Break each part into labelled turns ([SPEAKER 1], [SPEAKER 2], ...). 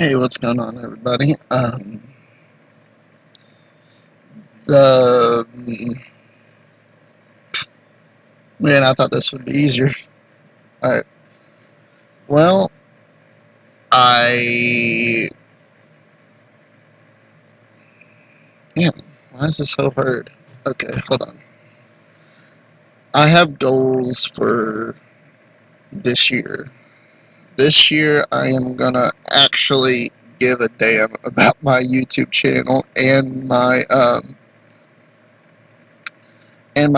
[SPEAKER 1] Hey, what's going on, everybody? The Man, I thought this would be easier. All right. Well, I yeah. Why is this so hard? Okay, hold on. I have goals for this year. This year, I am gonna actually give a damn about my YouTube channel and my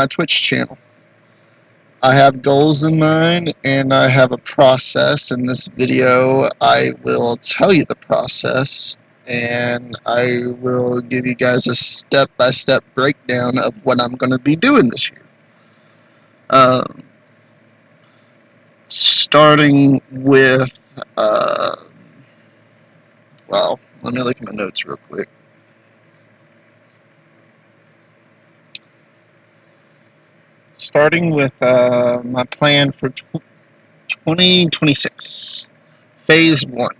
[SPEAKER 1] Twitch channel. I have goals in mind and I have a process. In this video, I will tell you the process and I will give you guys a step-by-step breakdown of what I'm going to be doing this year. Starting with, well, let me look at my notes real quick. Starting with my plan for 2026, Phase 1.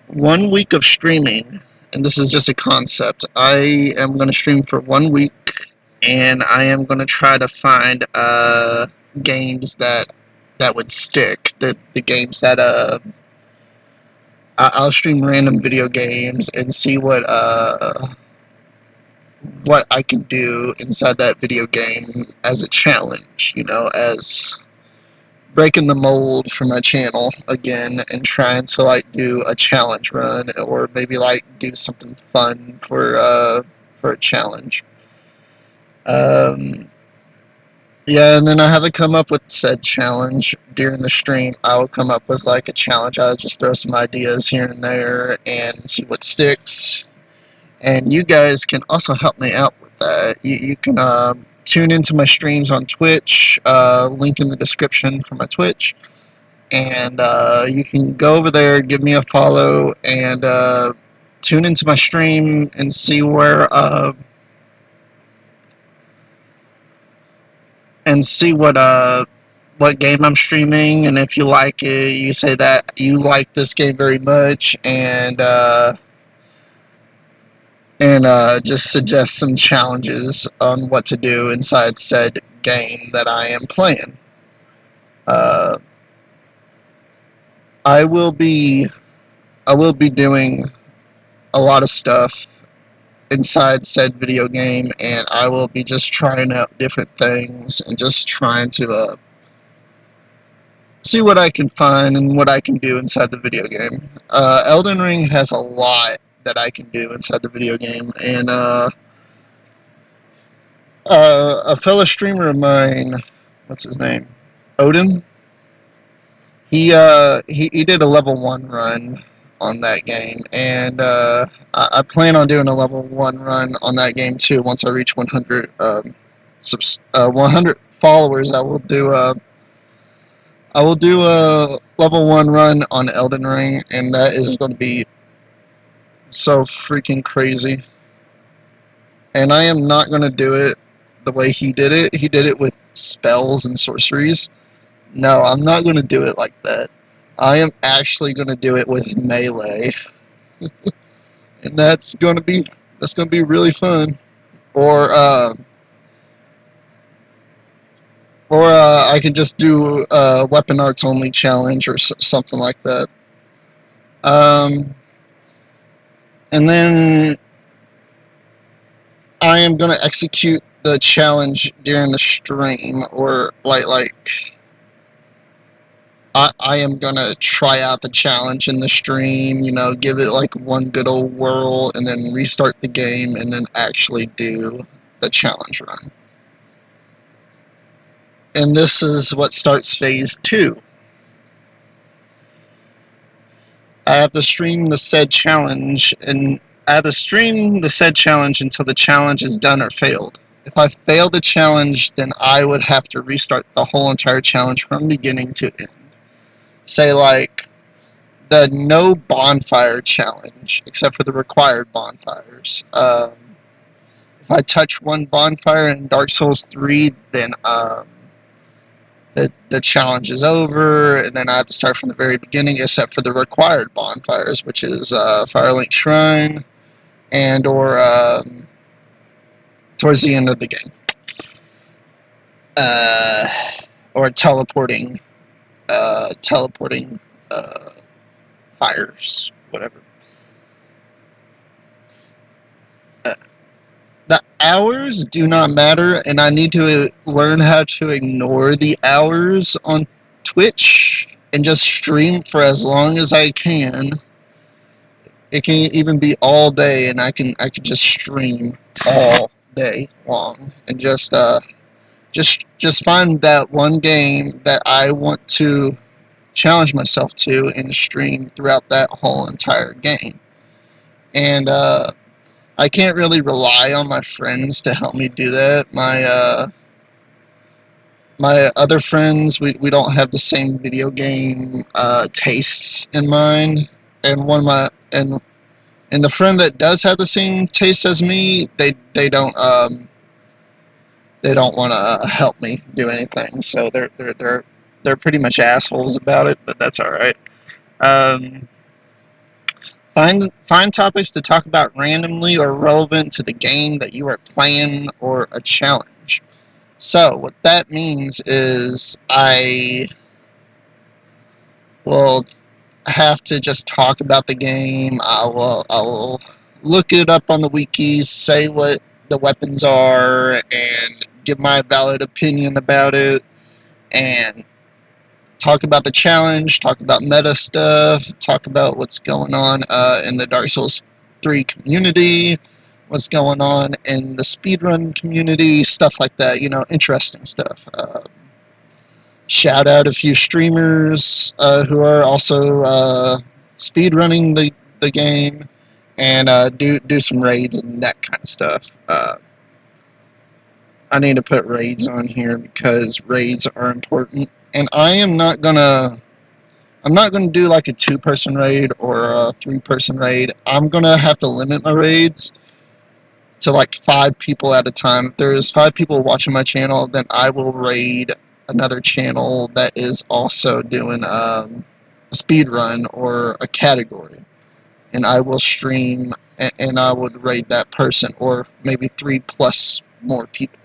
[SPEAKER 1] 1 week of streaming, and this is just a concept. I am going to stream for 1 week, and I am going to try to find games that would stick. The games that I'll stream random video games and see what I can do inside that video game as a challenge. As breaking the mold for my channel again and trying to like do a challenge run or maybe like do something fun for a challenge. Um, yeah, and then I have to come up with said challenge during the stream. I'll come up with like a challenge. I'll just throw some ideas here and there and see what sticks. And you guys can also help me out with that. You can tune into my streams on Twitch. Link in the description for my Twitch. And you can go over there, give me a follow, and tune into my stream and see what game I'm streaming. And if you like it, you say that you like this game very much, and just suggest some challenges on what to do inside said game that I am playing. Uh, I will be doing a lot of stuff inside said video game, and I will be just trying out different things and just trying to see what I can find and what I can do inside the video game. Elden Ring has a lot that I can do inside the video game, and a fellow streamer of mine, what's his name, Odin. He did a level 1 run on that game, and I plan on doing a level 1 run on that game too. Once I reach 100 followers, I will do a level 1 run on Elden Ring, and that is going to be so freaking crazy. And I am not going to do it the way he did it. He did it with spells and sorceries. No, I'm not going to do it like that. I am actually going to do it with melee, and that's going to be really fun. Or I can just do a weapon arts only challenge or something like that. And then I am going to execute the challenge during the stream, or I am going to try out the challenge in the stream, give it like one good old whirl, and then restart the game, and then actually do the challenge run. And this is what starts phase 2. I have to stream the said challenge, and I have to stream the said challenge until the challenge is done or failed. If I fail the challenge, then I would have to restart the whole entire challenge from beginning to end. Say like the no bonfire challenge, except for the required bonfires. If I touch one bonfire in Dark Souls 3, then the challenge is over, and then I have to start from the very beginning, except for the required bonfires, which is Firelink Shrine and or towards the end of the game, uh, or teleporting fires, whatever. Uh, the hours do not matter, and I need to learn how to ignore the hours on Twitch and just stream for as long as I can. It can even be all day, and I can just stream all day long and just find that one game that I want to challenge myself to and stream throughout that whole entire game. And I can't really rely on my friends to help me do that. My other friends, we don't have the same video game tastes in mind, and one of my and the friend that does have the same taste as me, they don't want to help me do anything. So they're pretty much assholes about it, but that's all right. Um, find topics to talk about randomly or relevant to the game that you are playing or a challenge. So what that means is I will have to just talk about the game. I will look it up on the wikis, say what the weapons are, and give my valid opinion about it, and talk about the challenge, talk about meta stuff, talk about what's going on in the Dark Souls 3 community, what's going on in the speedrun community, stuff like that, interesting stuff. Shout out a few streamers who are also speedrunning the game, and do some raids and that kind of stuff. I need to put raids on here because raids are important, and I'm not gonna do like a 2-person raid or a 3-person raid. I'm gonna have to limit my raids to like 5 people at a time. If there's 5 people watching my channel, then I will raid another channel that is also doing a speed run or a category, and I will stream and I would raid that person or maybe 3 plus more people.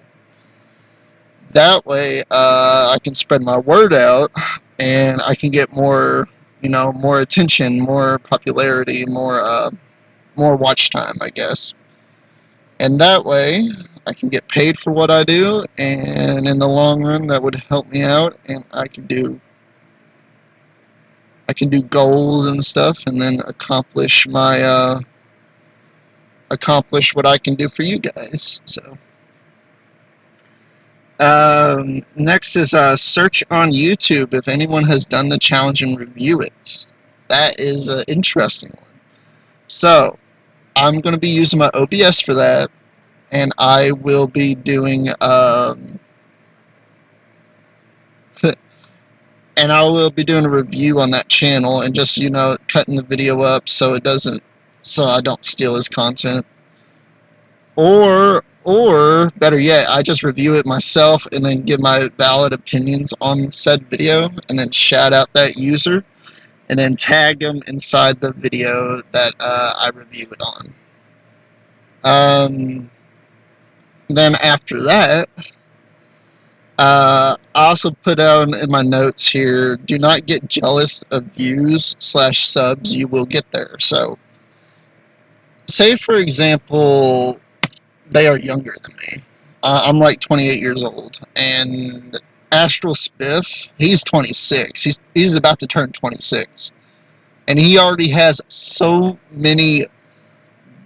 [SPEAKER 1] That way, I can spread my word out, and I can get more, more attention, more popularity, more watch time, I guess. And that way, I can get paid for what I do, and in the long run, that would help me out, and I can do goals and stuff, and then accomplish what I can do for you guys. So. Next is search on YouTube if anyone has done the challenge and review it. That is an interesting one. So, I'm going to be using my OBS for that, and I will be doing and I will be doing a review on that channel and just cutting the video up so I don't steal his content. Or better yet, I just review it myself and then give my valid opinions on said video, and then shout out that user, and then tag them inside the video that I review it on. Then after that, I also put down in my notes here, do not get jealous of views/subs you will get there. So, say for example, they are younger than me. I'm like 28 years old, and Astral Spiff, he's 26. He's about to turn 26, and he already has so many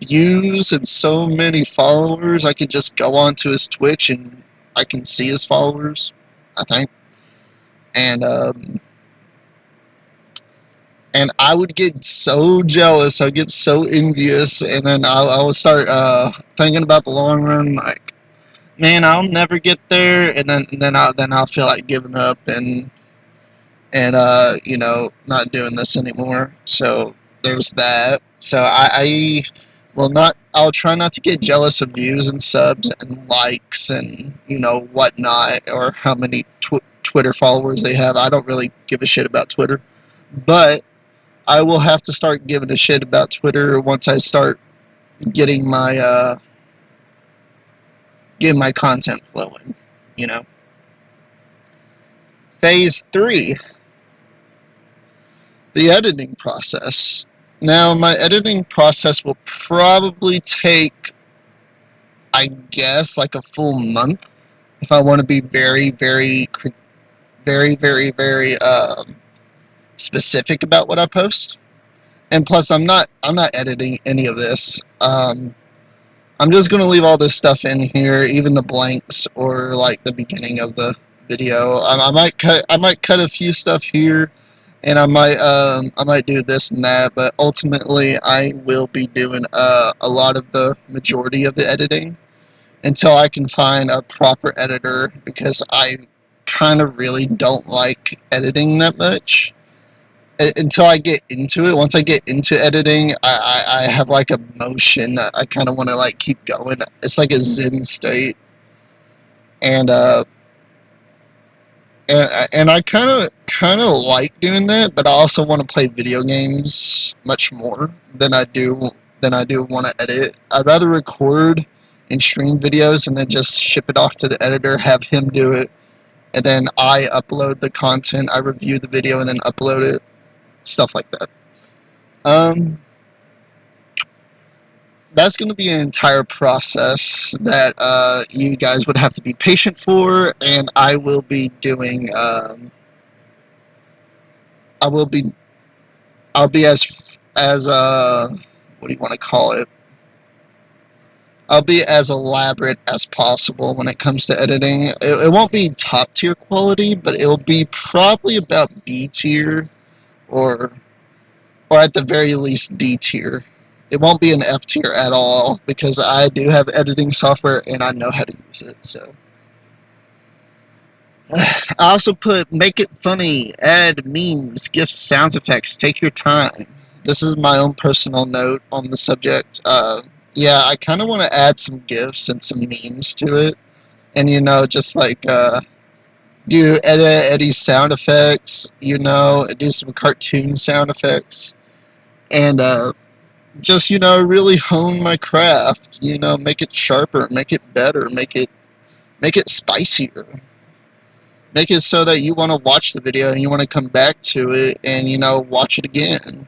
[SPEAKER 1] views and so many followers. I could just go onto his Twitch and I can see his followers, I think, and I would get so jealous. I'd get so envious, and then I would start thinking about the long run, like, man, I'll never get there, and then I'll feel like giving up and not doing this anymore. So there's that. So I will not. I'll try not to get jealous of views and subs and likes and whatnot, or how many Twitter followers they have. I don't really give a shit about Twitter, but I will have to start giving a shit about Twitter once I start getting my content flowing. You know. Phase 3, the editing process. Now, my editing process will probably take, I guess, like a full month if I want to be very, very specific about what I post. And plus, I'm not editing any of this. I'm just gonna leave all this stuff in here, even the blanks or like the beginning of the video. I might cut a few stuff here, and I might do this and that, but ultimately I will be doing a lot of the majority of the editing until I can find a proper editor, because I kind of really don't like editing that much until I get into it. Once I get into editing, I have like a motion that I kind of want to like keep going. It's like a zen state, and and I kind of like doing that, but I also want to play video games much more than I do want to edit. I'd rather record and stream videos and then just ship it off to the editor, have him do it, and then I upload the content. I review the video and then upload it, stuff like that. Um, that's going to be an entire process that you guys would have to be patient for, and I will be doing. I will be. I'll be as what do you want to call it? I'll be as elaborate as possible when it comes to editing. It won't be top tier quality, but it'll be probably about B tier, or at the very least D tier. It won't be an F tier at all, because I do have editing software and I know how to use it. So I also put make it funny, add memes, GIFs, sound effects. Take your time. This is my own personal note on the subject. Yeah, I kind of want to add some GIFs and some memes to it, and just like do Eddie sound effects. Do some cartoon sound effects, and just really hone my craft. Make it sharper, make it better, make it spicier, make it so that you want to watch the video and you want to come back to it and watch it again.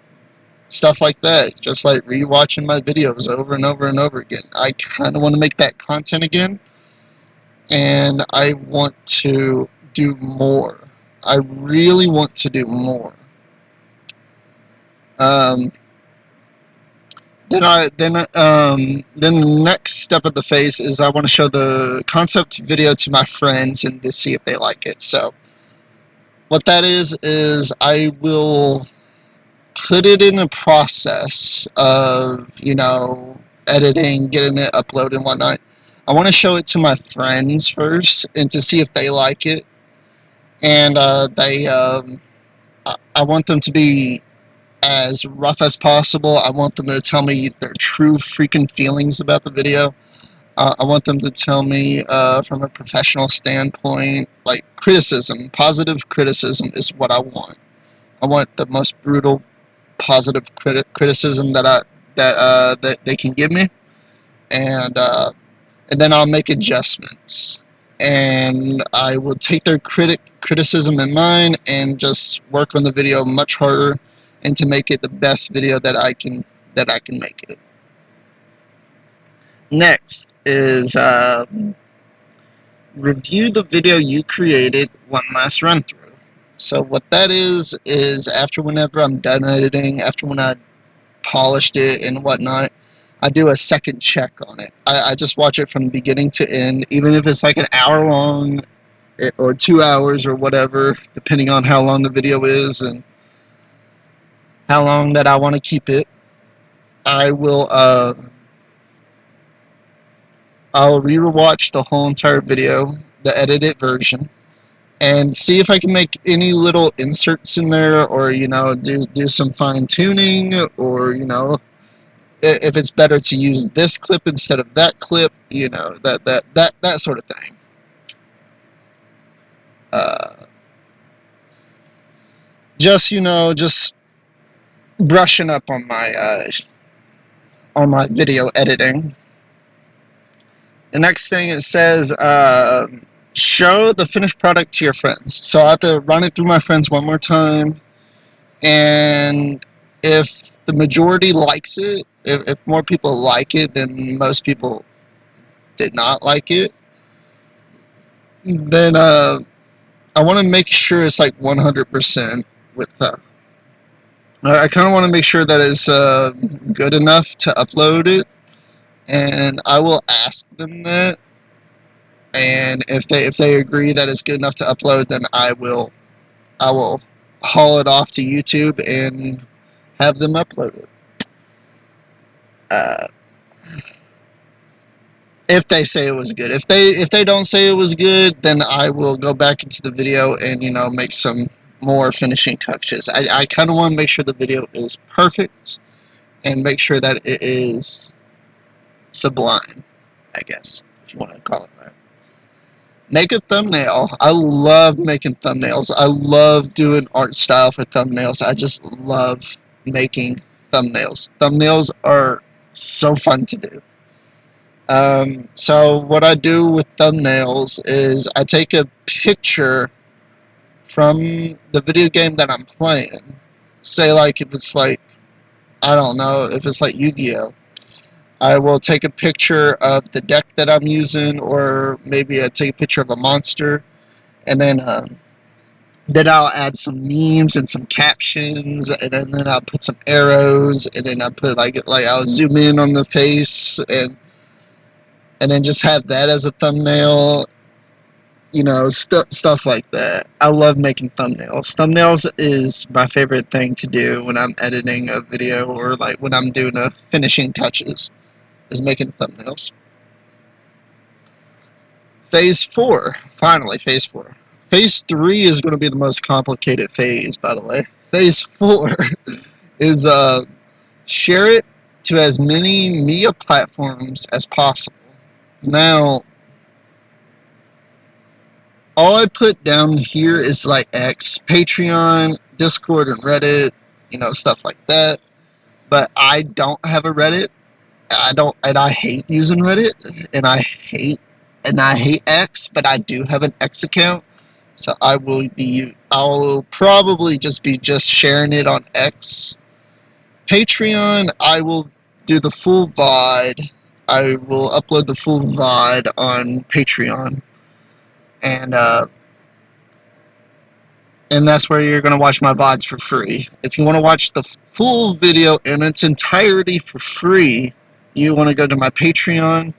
[SPEAKER 1] Stuff like that, just like rewatching my videos over and over and over again. I kind of want to make that content again, and I want to do more. I really want to do more. Um, then the next step of the phase is I want to show the concept video to my friends and to see if they like it. So what that is I will put it in a process of editing, getting it uploaded and whatnot. I want to show it to my friends first and to see if they like it, and I want them to be as rough as possible. I want them to tell me their true freaking feelings about the video. I want them to tell me from a professional standpoint, like criticism, positive criticism is what I want. I want the most brutal, positive criticism that they can give me, and then I'll make adjustments, and I will take their criticism in mind and just work on the video much harder, and to make it the best video that I can make it. Next is review the video you created one last run through. So what that is whenever I'm done editing, after when I polished it and whatnot, I do a second check on it. I just watch it from beginning to end, even if it's like an hour long or 2 hours or whatever, depending on how long the video is and how long that I want to keep it. I will I'll re-watch the whole entire video, the edited version, and see if I can make any little inserts in there, or do some fine tuning, or if it's better to use this clip instead of that clip, that sort of thing. just just brushing up on my video editing. The next thing it says, show the finished product to your friends. So I have to run it through my friends one more time, and if the majority likes it, if more people like it than most people did not like it, then I want to make sure it's like 100% with I kind of want to make sure that it's good enough to upload it, and I will ask them that. And if they agree that it's good enough to upload, then I will haul it off to YouTube and have them upload it. Uh, if they say it was good, if they don't say it was good, then I will go back into the video and make some more finishing touches. I kind of want to make sure the video is perfect and make sure that it is sublime, I guess, if you want to call it that. Make a thumbnail. I love making thumbnails. I love doing art style for thumbnails. I just love making thumbnails. Thumbnails are so fun to do. So what I do with thumbnails is I take a picture from the video game that I'm playing. Say like if it's like, I don't know, if it's like Yu-Gi-Oh! I will take a picture of the deck that I'm using, or maybe I take a picture of a monster, and then I'll add some memes and some captions, and then I'll put some arrows, and then I'll put like I'll zoom in on the face, and then just have that as a thumbnail. Stuff like that. I love making thumbnails. Thumbnails is my favorite thing to do when I'm editing a video, or like when I'm doing the finishing touches, is making thumbnails. Phase 4. Finally, Phase 4. Phase 3 is going to be the most complicated phase, by the way. Phase 4 is share it to as many media platforms as possible. Now, all I put down here is like X, Patreon, Discord, and Reddit, stuff like that. But I don't have a Reddit. And I hate using Reddit, and I hate X, but I do have an X account, so I'll probably just be sharing it on X. Patreon, I will do the full VOD. I will upload the full VOD on Patreon, and that's where you're going to watch my VODs for free. If you want to watch the full video in its entirety for free, you want to go to my Patreon,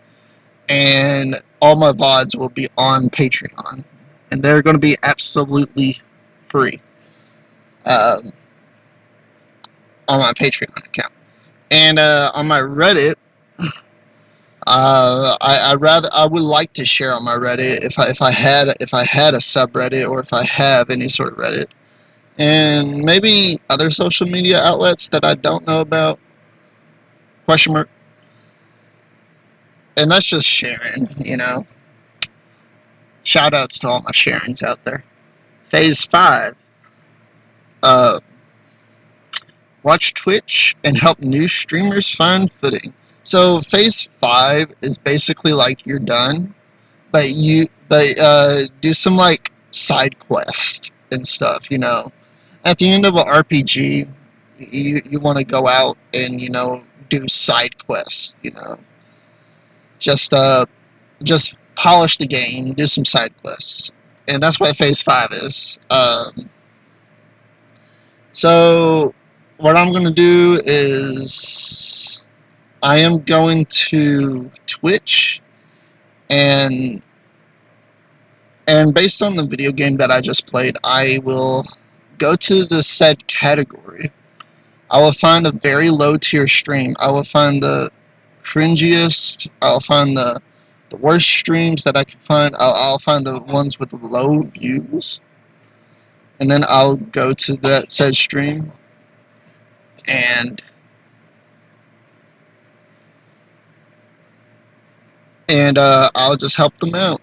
[SPEAKER 1] and all my VODs will be on Patreon, and they're going to be absolutely free on my Patreon account. And on my Reddit, I would like to share on my Reddit if I had a subreddit, or if I have any sort of Reddit, and maybe other social media outlets that I don't know about. Question mark. And that's just sharing. Shout outs to all my sharings out there. Phase 5. Watch Twitch and help new streamers find footing. So phase 5 is basically like you're done, but do some like side quest and stuff. At the end of an RPG, you want to go out and do side quests. Just polish the game, do some side quests, and that's what phase 5 is. So what I'm going to do is I am going to Twitch, and based on the video game that I just played, I will go to the said category. I will find a very low tier stream. I will find the cringiest. I'll find the worst streams that I can find. I'll find the ones with low views, and then I'll go to that said stream, and I'll just help them out.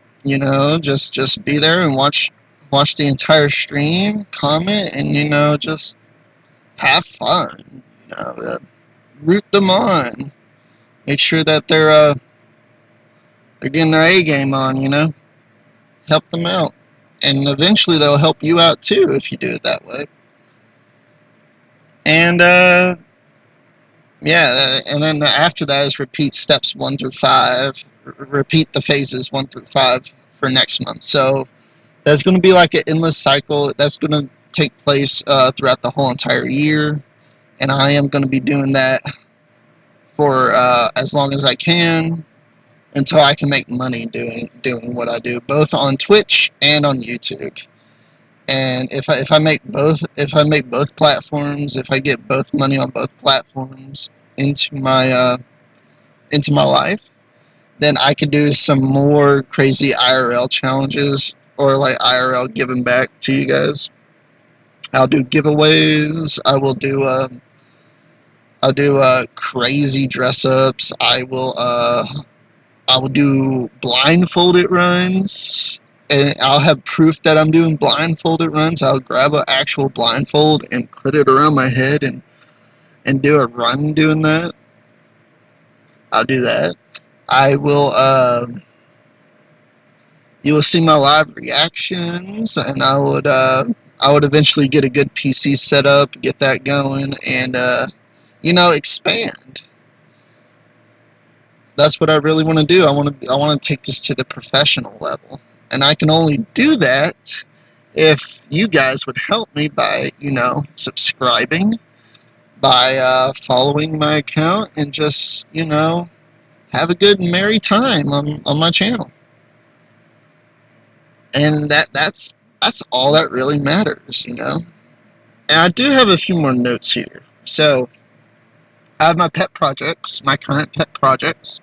[SPEAKER 1] Just be there and watch watch the entire stream, comment, and just have fun. Root them on. Make sure that they're getting their A game on. Help them out, and eventually they'll help you out too if you do it that way. And yeah, and then after that is repeat steps 1 through 5. Repeat the phases 1 through 5 for next month. So there's going to be like an endless cycle that's going to take place throughout the whole entire year, and I am going to be doing that for as long as I can until I can make money doing what I do, both on Twitch and on YouTube. And if I make both platforms, if I get both money on both platforms into my life, then I can do some more crazy IRL challenges, or like IRL giving back to you guys. I'll do giveaways. I'll do crazy dress ups. I will do blindfolded runs, and I'll have proof that I'm doing blindfolded runs. I'll grab an actual blindfold and put it around my head and do a run doing that. I'll do that. I will. You will see my live reactions, and I would eventually get a good PC set up, get that going, and expand. That's what I really want to do. I want to take this to the professional level, and I can only do that if you guys would help me by subscribing, by following my account, and just have a good and merry time on my channel. And that's all that really matters. And I do have a few more notes here. So I have my pet projects, my current pet projects.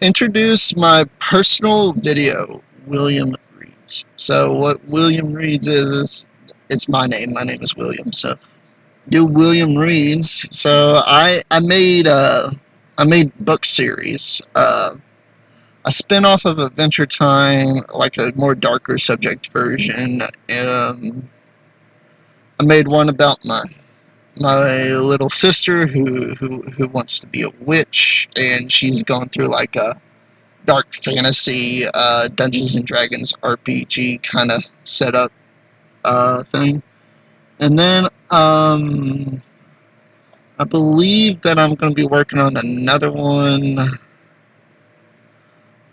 [SPEAKER 1] Introduce my personal video, William Reads. So what William Reads is it's my name. My name is William. So do William Reads. So I made book series. A spin-off of Adventure Time, like a more darker subject version. I made one about my little sister who wants to be a witch, and she's going through like a dark fantasy Dungeons and Dragons RPG kind of setup thing. And then I believe that I'm going to be working on another one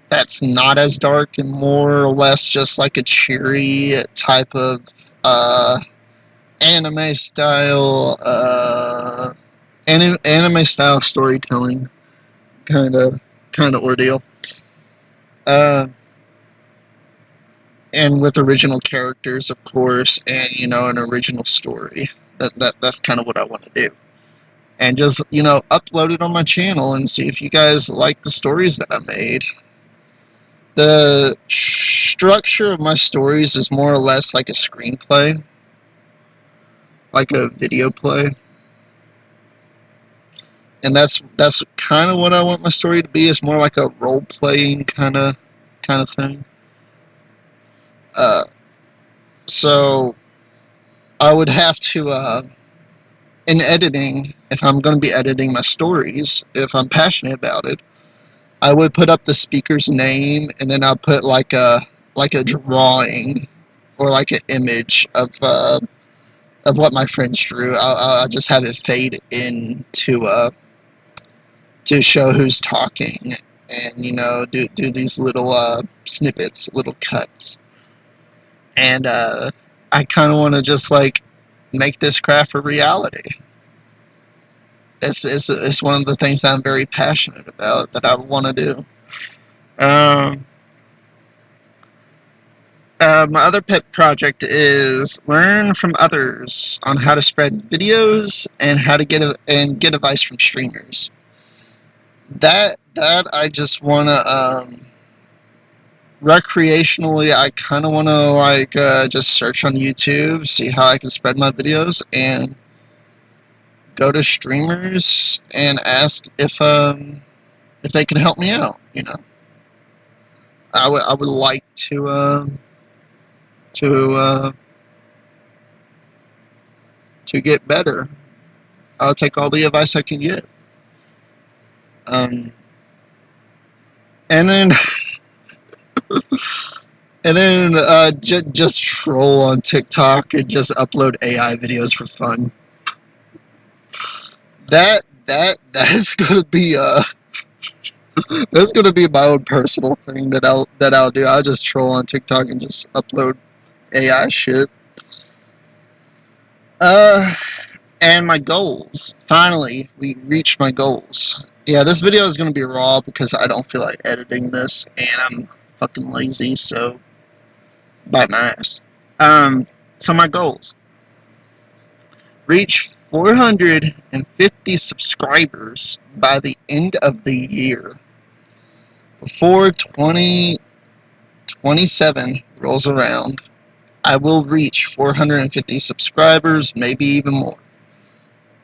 [SPEAKER 1] that's not as dark and more or less just like a cheery type of anime style storytelling kind of ordeal, and with original characters, of course, and an original story. That's kind of what I want to do, and just upload it on my channel and see if you guys like the stories that I made. The structure of my stories is more or less like a screenplay, like a video play, and that's kind of what I want my story to be. It's more like a role-playing kind of thing. So I would have to, in editing, if I'm going to be editing my stories, if I'm passionate about it, I would put up the speaker's name, and then I'll put like a drawing or like an image of what my friends drew. I'll just have it fade in to show who's talking, and do these little snippets, little cuts. And I kind of want to just like make this craft a reality. It's one of the things that I'm very passionate about, that I want to do. My other pet project is learn from others on how to spread videos and how to get advice from streamers. That I just want to recreationally, I kind of want to like just search on YouTube, see how I can spread my videos, and go to streamers and ask if they can help me out. I would like to to get better. I'll take all the advice I can get. Um, and then just troll on TikTok and just upload AI videos for fun. That's gonna be that's gonna be my own personal thing that I'll do. I'll just troll on TikTok and just upload AI shit. And my goals. Finally, we reached my goals. Yeah, this video is gonna be raw because I don't feel like editing this, and I'm fucking lazy. So, bite my ass. So my goals: reach 450 subscribers by the end of the year. Before 2027 rolls around, I will reach 450 subscribers, maybe even more.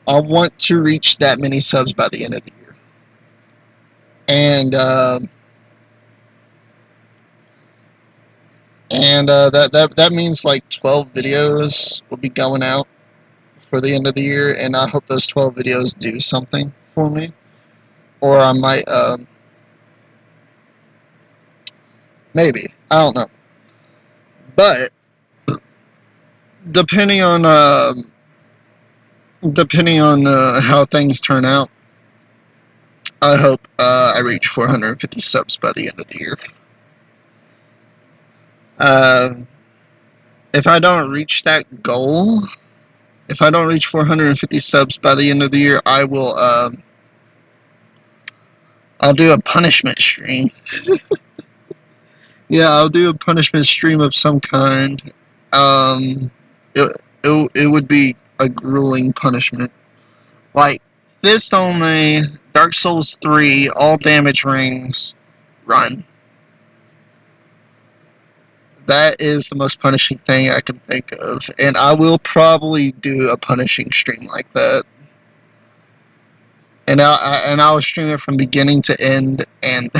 [SPEAKER 1] I want to reach that many subs by the end of the year. And that means like 12 videos will be going out for the end of the year, and I hope those 12 videos do something for me. Or I might maybe, I don't know. But depending on how things turn out, I hope I reach 450 subs by the end of the year. If I don't reach that goal, if I don't reach 450 subs by the end of the year, I will I'll do a punishment stream. Yeah, I'll do a punishment stream of some kind. It would be a grueling punishment. Like, fist only, Dark Souls 3, all damage rings, run. That is the most punishing thing I can think of. And I will probably do a punishing stream like that. And I'll stream it from beginning to end, and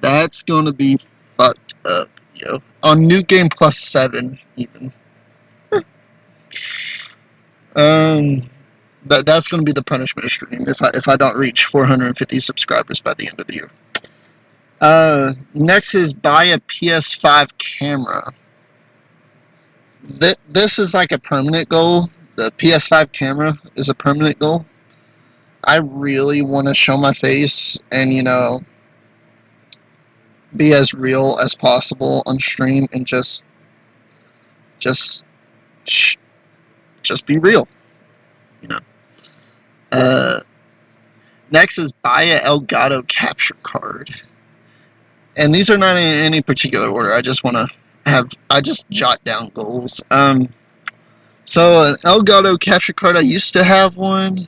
[SPEAKER 1] that's gonna be fucked up, yo. On New Game Plus 7, even. That's gonna be the punishment stream if I don't reach 450 subscribers by the end of the year. Next is buy a PS5 camera. This is like a permanent goal. The PS5 camera is a permanent goal. I really want to show my face and, be as real as possible on stream and just be real, you know. Next is buy a Elgato capture card. And these are not in any particular order. I just jot down goals. So an Elgato capture card, I used to have one.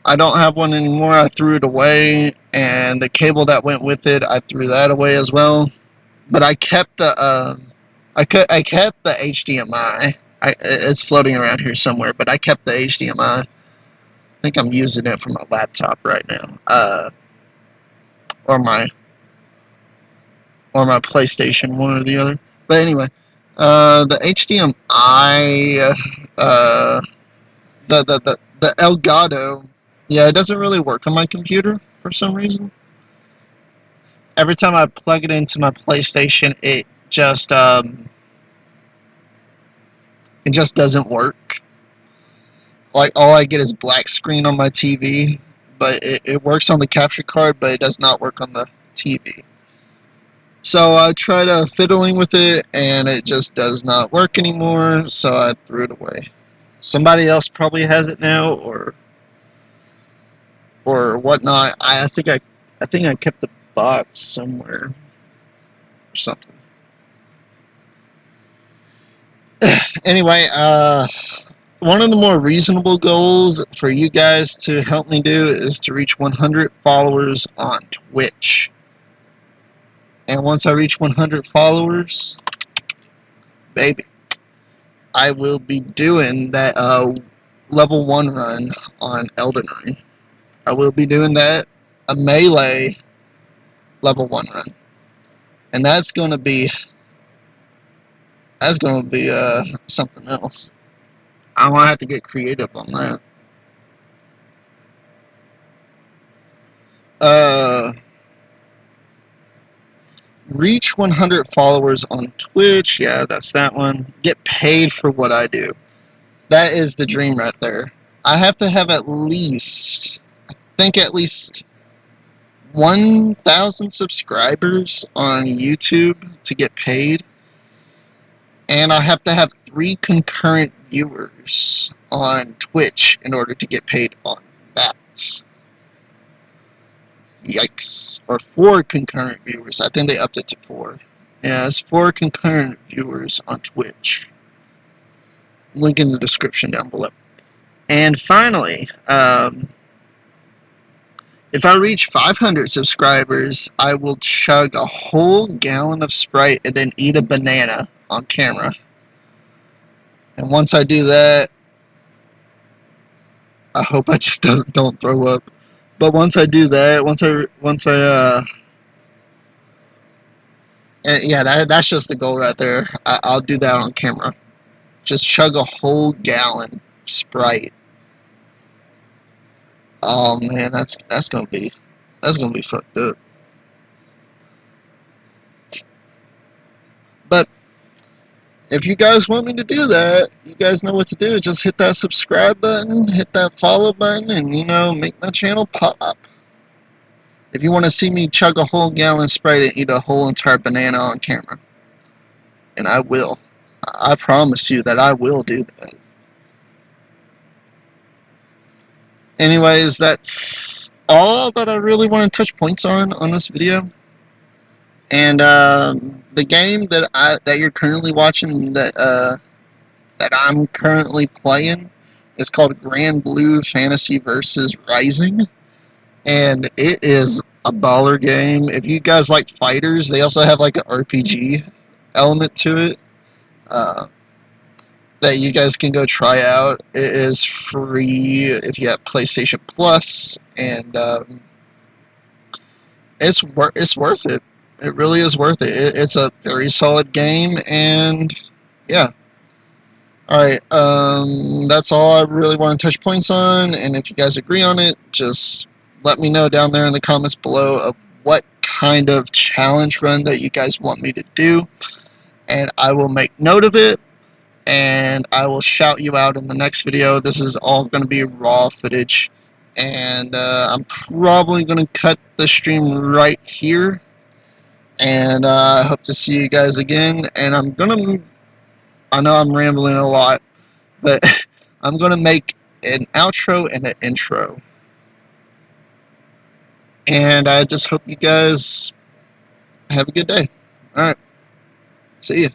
[SPEAKER 1] I don't have one anymore. I threw it away, and the cable that went with it, I threw that away as well. But I kept the I kept the HDMI. It's floating around here somewhere, but I kept the HDMI. I think I'm using it for my laptop right now, or my PlayStation, one or the other. But anyway, the HDMI, the Elgato, yeah, it doesn't really work on my computer for some reason. Every time I plug it into my PlayStation, it just doesn't work. Like, all I get is black screen on my TV, but it works on the capture card, but it does not work on the TV. So I tried fiddling with it, and it just does not work anymore, so I threw it away. Somebody else probably has it now, or whatnot. I think I kept the box somewhere or something. Anyway, one of the more reasonable goals for you guys to help me do is to reach 100 followers on Twitch. And once I reach 100 followers, baby, I will be doing that level 1 run on Elden Ring. I will be doing that, a melee level 1 run. And that's going to be That's gonna be something else. I'm gonna have to get creative on that. Uh, reach 100 followers on Twitch. Yeah, that's that one. Get paid for what I do. That is the dream right there. I have to have at least, at least 1,000 subscribers on YouTube to get paid, and I have to have 3 concurrent viewers on Twitch in order to get paid on that. Yikes. Or 4 concurrent viewers. I think they upped it to 4. Yeah, it's 4 concurrent viewers on Twitch. Link in the description down below. And finally, if I reach 500 subscribers, I will chug a whole gallon of Sprite and then eat a banana on camera. And once I do that, I hope I just don't throw up. But once I do that, yeah, that's just the goal right there. I'll do that on camera. Just chug a whole gallon Sprite. Oh man, that's gonna be fucked up. But if you guys want me to do that, you guys know what to do. Just hit that subscribe button, hit that follow button, and make my channel pop. If you want to see me chug a whole gallon Sprite and eat a whole entire banana on camera, and I will. I promise you that I will do that. Anyways, that's all that I really want to touch points on this video. And the game that you're currently watching that I'm currently playing is called Grand Blue Fantasy versus Rising, and it is a baller game. If you guys like fighters, they also have like an RPG element to it that you guys can go try out. It is free if you have PlayStation Plus, and it's worth it. It really is worth it. It's a very solid game, and yeah. Alright, that's all I really want to touch points on, and if you guys agree on it, just let me know down there in the comments below of what kind of challenge run that you guys want me to do, and I will make note of it, and I will shout you out in the next video. This is all going to be raw footage, and I'm probably going to cut the stream right here, and I hope to see you guys again, and I know I'm rambling a lot, but I'm going to make an outro and an intro. And I just hope you guys have a good day. Alright, see ya.